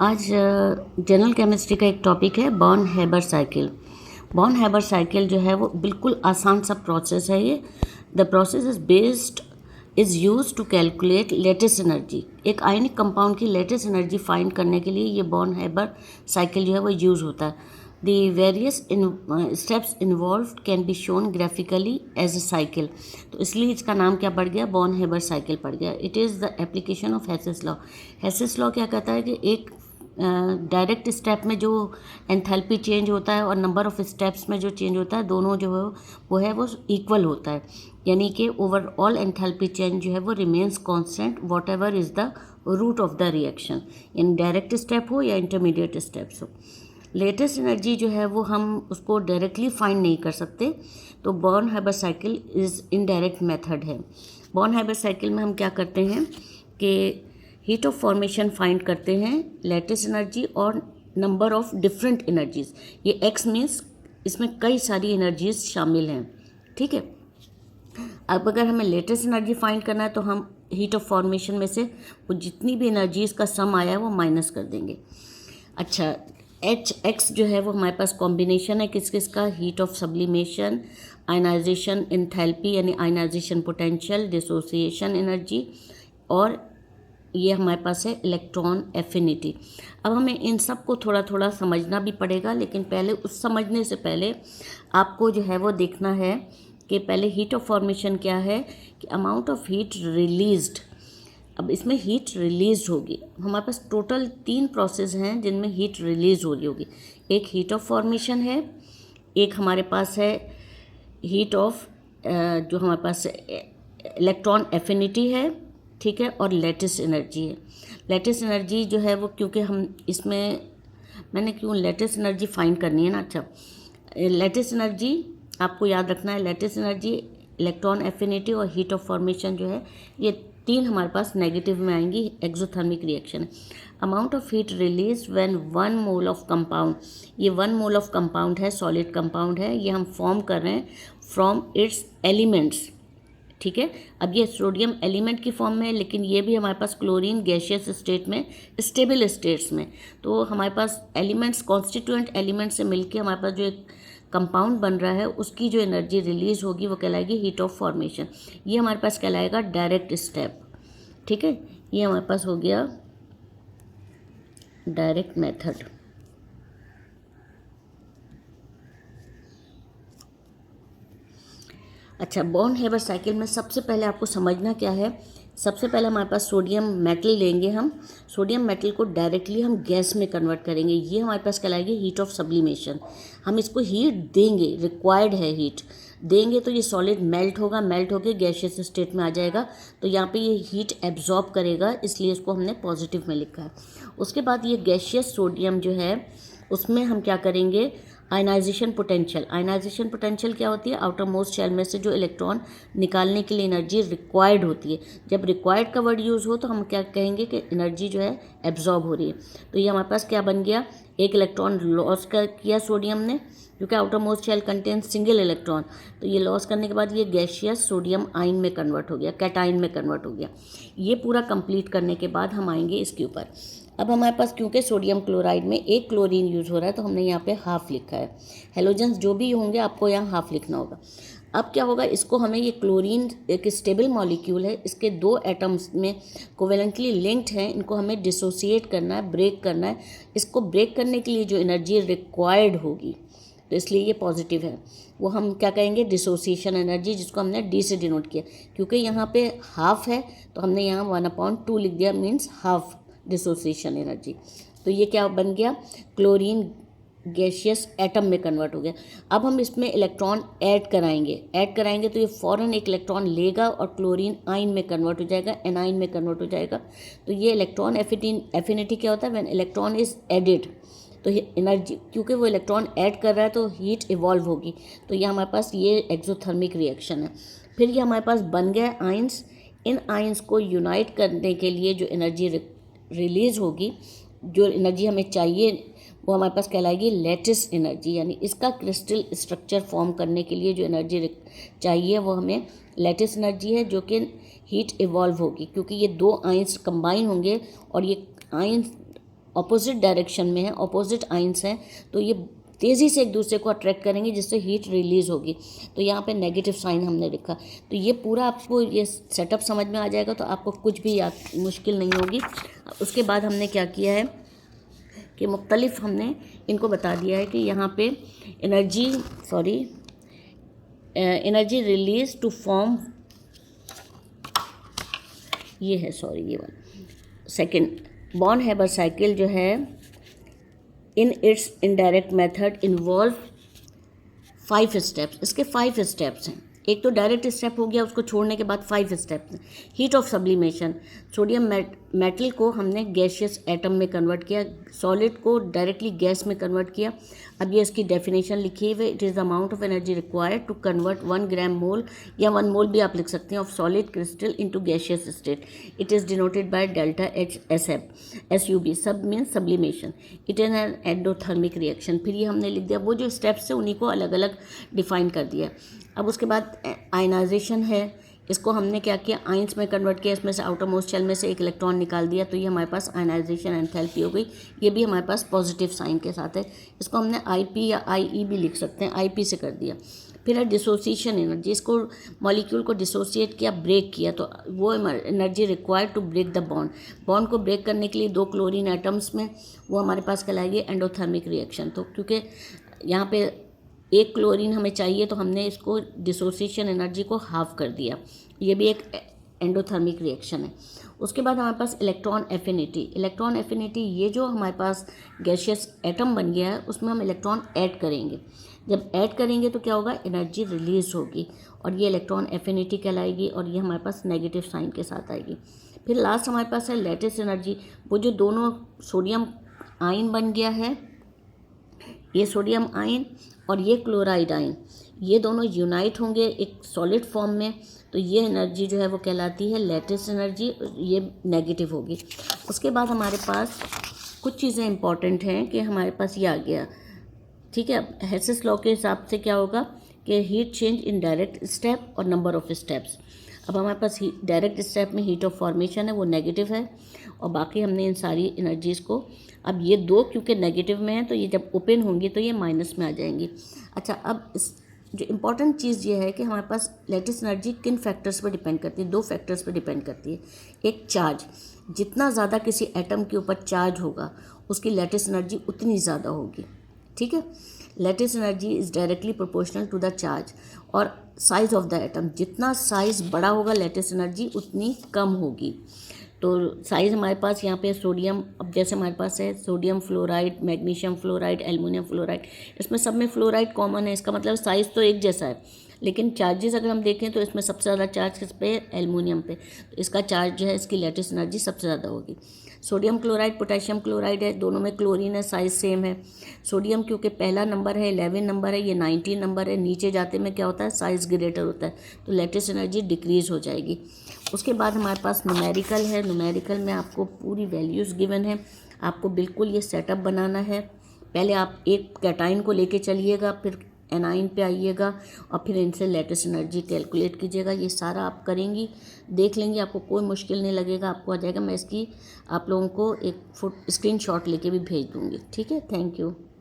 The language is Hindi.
आज जनरल केमिस्ट्री का एक टॉपिक है Born Haber cycle. Born Haber cycle जो है वो बिल्कुल आसान सा प्रोसेस है ये। The process is use to calculate latest energy. एक आयनिक कंपाउंड की लेटेस्ट एनर्जी फाइंड करने के लिए ये बॉर्न हेबर साइकिल जो है वो यूज़ होता है। The various steps involve can be shown graphically as a cycle. तो इसलिए इसका नाम क्या पड़ गया, बॉर्न हेबर साइकिल पड़ गया। It is the application of Hess's law. Hess's law क्या कहता है कि एक डायरेक्ट स्टेप में जो एंथैल्पी चेंज होता है और नंबर ऑफ स्टेप्स में जो चेंज होता है, दोनों जो है वो इक्वल होता है। यानी कि ओवरऑल एंथैल्पी चेंज जो है वो remains constant whatever is the route of the reaction, यानी डायरेक्ट स्टेप हो या इंटरमीडिएट स्टेप्स हो। लेटेस्ट एनर्जी जो है वो हम उसको डायरेक्टली फाइंड नहीं कर सकते, तो Born Haber cycle is indirect method है। बॉर्न हेबर साइकिल में हम क्या करते हैं कि हीट ऑफ फॉर्मेशन फाइंड करते हैं, लेटेस्ट एनर्जी और नंबर ऑफ डिफरेंट एनर्जीज। ये एक्स मीन्स इसमें कई सारी एनर्जीज शामिल हैं, ठीक है। अब अगर हमें लेटेस्ट एनर्जी फाइंड करना है तो हम हीट ऑफ फॉर्मेशन में से वो जितनी भी एनर्जीज का सम आया है वो माइनस कर देंगे। अच्छा, एच एक्स जो है वो हमारे पास कॉम्बिनेशन है किस किस का, heat of sublimation, ionization enthalpy यानी आयनाइजेशन पोटेंशियल, डिसोसिएशन एनर्जी, और ये हमारे पास है इलेक्ट्रॉन एफिनिटी। अब हमें इन सब को थोड़ा थोड़ा समझना भी पड़ेगा, लेकिन पहले उस समझने से पहले आपको जो है वो देखना है कि पहले हीट ऑफ फॉर्मेशन क्या है, कि अमाउंट ऑफ हीट रिलीज्ड। अब इसमें हीट रिलीज होगी, हमारे पास टोटल 3 प्रोसेस हैं जिनमें हीट रिलीज हो रही होगी। एक हीट ऑफ फॉर्मेशन है, एक हमारे पास है हीट ऑफ जो हमारे पास इलेक्ट्रॉन एफिनिटी है, ठीक है, और लेटेस्ट एनर्जी है। लेटेस्ट एनर्जी जो है वो, क्योंकि हम इसमें मैंने क्यों लेटेस्ट एनर्जी फाइंड करनी है ना। अच्छा, लेटेस्ट एनर्जी आपको याद रखना है, लेटेस्ट एनर्जी, इलेक्ट्रॉन एफिनिटी और हीट ऑफ फॉर्मेशन जो है ये 3 हमारे पास नेगेटिव में आएंगी, एक्सोथर्मिक रिएक्शन है। Amount of heat release when 1 mole of compound, ये 1 मोल ऑफ कंपाउंड है, सॉलिड कंपाउंड है, ये हम फॉर्म कर रहे हैं फ्रॉम इट्स एलिमेंट्स, ठीक है। अब ये सोडियम एलिमेंट की फॉर्म में है, लेकिन ये भी हमारे पास क्लोरीन गैशियस स्टेट में, स्टेबल स्टेट्स में। तो हमारे पास एलिमेंट्स, कॉन्स्टिट्यूएंट एलिमेंट से मिलके हमारे पास जो एक कंपाउंड बन रहा है उसकी जो एनर्जी रिलीज होगी वो कहलाएगी हीट ऑफ फॉर्मेशन। ये हमारे पास कहलाएगा डायरेक्ट स्टेप, ठीक है। ये हमारे पास हो गया डायरेक्ट मेथड। अच्छा, बॉर्न हेबर साइकिल में सबसे पहले आपको समझना क्या है, सबसे पहले हमारे पास सोडियम मेटल लेंगे हम, सोडियम मेटल को डायरेक्टली हम गैस में कन्वर्ट करेंगे, ये हमारे पास कहलाएगी हीट ऑफ सब्लिमेशन। हम इसको हीट देंगे, रिक्वायर्ड है हीट देंगे, तो ये सॉलिड मेल्ट होगा, मेल्ट होकर गैशियस स्टेट में आ जाएगा, तो यहाँ पे ये हीट एब्जॉर्ब करेगा, इसलिए इसको हमने पॉजिटिव में लिखा है। उसके बाद ये गैशियस सोडियम जो है उसमें हम क्या करेंगे, आयनाइजेशन पोटेंशियल। आयनाइजेशन पोटेंशियल क्या होती है, आउटर मोस्ट शेल में से जो इलेक्ट्रॉन निकालने के लिए एनर्जी रिक्वायर्ड होती है। जब रिक्वायर्ड का वर्ड यूज़ हो तो हम क्या कहेंगे कि एनर्जी जो है एब्जॉर्ब हो रही है। तो ये हमारे पास क्या बन गया, एक इलेक्ट्रॉन लॉस कर किया सोडियम ने, क्योंकि outermost shell contain single electron, तो ये लॉस करने के बाद ये गैशियस सोडियम आयन में कन्वर्ट हो गया, कैटाइन में कन्वर्ट हो गया। ये पूरा कंप्लीट करने के बाद हम आएंगे इसके ऊपर। अब हमारे पास क्योंकि सोडियम क्लोराइड में एक क्लोरीन यूज़ हो रहा है तो हमने यहाँ पे हाफ लिखा है। हेलोजेंस जो भी होंगे आपको यहाँ हाफ लिखना होगा। अब क्या होगा, इसको हमें, ये क्लोरीन एक स्टेबल मॉलिक्यूल है, इसके 2 एटम्स में कोवेलेंटली लिंक्ड हैं, इनको हमें डिसोसिएट करना है, ब्रेक करना है। इसको ब्रेक करने के लिए जो एनर्जी रिक्वायर्ड होगी, तो इसलिए ये पॉजिटिव है, वो हम क्या कहेंगे, डिसोसिएशन एनर्जी, जिसको हमने डी से डिनोट किया। क्योंकि यहाँ पे हाफ है तो हमने यहाँ 1/2 लिख दिया, मीन्स हाफ डिसोसिएशन एनर्जी। तो ये क्या बन गया, क्लोरीन गैशियस एटम में कन्वर्ट हो गया। अब हम इसमें इलेक्ट्रॉन ऐड कराएंगे तो ये फ़ौरन एक इलेक्ट्रॉन लेगा और क्लोरीन आयन में कन्वर्ट हो जाएगा, एनाइन में कन्वर्ट हो जाएगा। तो ये इलेक्ट्रॉन एफिनिटी क्या होता है, व्हेन इलेक्ट्रॉन इज एडिड, तो ये एनर्जी, क्योंकि वो इलेक्ट्रॉन ऐड कर रहा है तो हीट इवॉल्व होगी, तो ये हमारे पास ये एक्सोथर्मिक रिएक्शन है। फिर ये हमारे पास बन गया आयंस। इन आयंस को यूनाइट करने के लिए जो एनर्जी रिलीज होगी, जो एनर्जी हमें चाहिए, वो हमारे पास कहलाएगी लेटेस्ट एनर्जी। यानी इसका क्रिस्टल स्ट्रक्चर फॉर्म करने के लिए जो एनर्जी चाहिए वो हमें लेटेस्ट एनर्जी है, जो कि हीट इवॉल्व होगी, क्योंकि ये 2 आयंस कंबाइन होंगे और ये आयंस ऑपोजिट डायरेक्शन में है, ऑपोजिट आइंस हैं, तो ये तेज़ी से एक दूसरे को अट्रैक्ट करेंगे जिससे हीट रिलीज़ होगी। तो यहाँ पे नेगेटिव साइन हमने लिखा। तो ये पूरा आपको ये सेटअप समझ में आ जाएगा, तो आपको कुछ भी याद मुश्किल नहीं होगी। उसके बाद हमने क्या किया है कि मुख्तलिफ हमने इनको बता दिया है कि यहाँ पे एनर्जी रिलीज टू फॉर्म, ये है ये वाला सेकेंड बॉर्न हैबर साइकिल जो है in its indirect method involve 5 steps. इसके 5 स्टेप्स हैं। एक तो डायरेक्ट स्टेप हो गया, उसको छोड़ने के बाद 5 स्टेप्स हैं। Heat of sublimation, sodium metal को हमने गैशियस एटम में कन्वर्ट किया, सॉलिड को डायरेक्टली गैस में कन्वर्ट किया। अब ये इसकी डेफिनेशन लिखी हुई, it is the amount of energy required to convert 1 gram mole या 1 मोल भी आप लिख सकते हैं of solid crystal into gaseous state. It is denoted by delta H SUB। Sub means sublimation. It is an endothermic reaction. फिर ये हमने लिख दिया, वो जो स्टेप्स है उन्हीं को अलग अलग डिफाइन कर दिया। अब उसके बाद आयनाइजेशन है, इसको हमने क्या किया, आइंस में कन्वर्ट किया, इसमें से आउटर मोस्ट शेल में से एक इलेक्ट्रॉन निकाल दिया, तो ये हमारे पास आयनाइजेशन एंथैल्पी हो गई। ये भी हमारे पास पॉजिटिव साइन के साथ है। इसको हमने IP या IE भी लिख सकते हैं, IP से कर दिया। फिर है डिसोसिएशन एनर्जी, इसको मॉलिक्यूल को डिसोसिएट किया, ब्रेक किया, तो वो energy required to break the bond. Bond को ब्रेक करने के लिए 2 क्लोरीन एटम्स में, वो हमारे पास कहलाएगी एंडोथर्मिक रिएक्शन। तो क्योंकि यहाँ पे 1 क्लोरीन हमें चाहिए, तो हमने इसको डिसोसिएशन एनर्जी को हाफ कर दिया। ये भी एक एंडोथर्मिक रिएक्शन है। उसके बाद हमारे पास इलेक्ट्रॉन एफिनिटी, ये जो हमारे पास गैशियस एटम बन गया है, उसमें हम इलेक्ट्रॉन ऐड करेंगे। जब ऐड करेंगे तो क्या होगा, एनर्जी रिलीज होगी, और ये इलेक्ट्रॉन एफिनिटी कहलाएगी, और ये हमारे पास नेगेटिव साइन के साथ आएगी। फिर लास्ट हमारे पास है लैटिस एनर्जी, वो जो दोनों सोडियम आयन बन गया है, ये सोडियम आयन और ये क्लोराइड आयन, ये दोनों यूनाइट होंगे एक सॉलिड फॉर्म में, तो ये एनर्जी जो है वो कहलाती है लैटिस एनर्जी, ये नेगेटिव होगी। उसके बाद हमारे पास कुछ चीज़ें इंपॉर्टेंट हैं कि हमारे पास ये आ गया, ठीक है। हेसिस लॉ के हिसाब से क्या होगा कि heat change in direct step और नंबर ऑफ स्टेप्स। अब हमारे पास डायरेक्ट स्टेप में हीट ऑफ फॉर्मेशन है, वो नेगेटिव है, और बाकी हमने इन सारी एनर्जीज़ को, अब ये 2 क्योंकि नेगेटिव में है, तो ये जब ओपन होंगी तो ये माइनस में आ जाएंगी। अच्छा, अब जो इम्पॉर्टेंट चीज़ ये है कि हमारे पास लैटिस एनर्जी किन फैक्टर्स पर डिपेंड करती है, 2 फैक्टर्स पर डिपेंड करती है। एक चार्ज, जितना ज़्यादा किसी एटम के ऊपर चार्ज होगा उसकी लैटिस एनर्जी उतनी ज़्यादा होगी, ठीक है। Lattice energy is directly proportional to the charge. और साइज़ ऑफ द एटम, जितना साइज़ बड़ा होगा लैटिस एनर्जी उतनी कम होगी। तो साइज़ हमारे पास यहाँ पे सोडियम, अब जैसे हमारे पास है sodium fluoride, magnesium fluoride, aluminium fluoride, इसमें सब में फ्लोराइड कॉमन है, इसका मतलब साइज़ तो एक जैसा है, लेकिन चार्जेस अगर हम देखें तो इसमें सबसे ज़्यादा चार्ज किस पे, एल्युमिनियम पे, तो इसका चार्ज जो है, इसकी लैटिस एनर्जी सबसे ज़्यादा होगी। सोडियम क्लोराइड, पोटेशियम क्लोराइड है, दोनों में क्लोरीन है, साइज़ सेम है। सोडियम क्योंकि पहला नंबर है, 11 नंबर है, ये 19 नंबर है, नीचे जाते में क्या होता है, साइज़ ग्रेटर होता है, तो लैटिस एनर्जी डिक्रीज़ हो जाएगी। उसके बाद हमारे पास न्यूमेरिकल है, न्यूमेरिकल में आपको पूरी वैल्यूज़ गिवन है, आपको बिल्कुल ये सेटअप बनाना है। पहले आप एक कैटाइन को लेके चलिएगा, फिर एनाइन पे आइएगा, और फिर इनसे लैटिस एनर्जी कैलकुलेट कीजिएगा। ये सारा आप करेंगी, देख लेंगे, आपको कोई मुश्किल नहीं लगेगा, आपको आ जाएगा। मैं इसकी आप लोगों को एक स्क्रीनशॉट लेके भी भेज दूँगी, ठीक है। Thank you.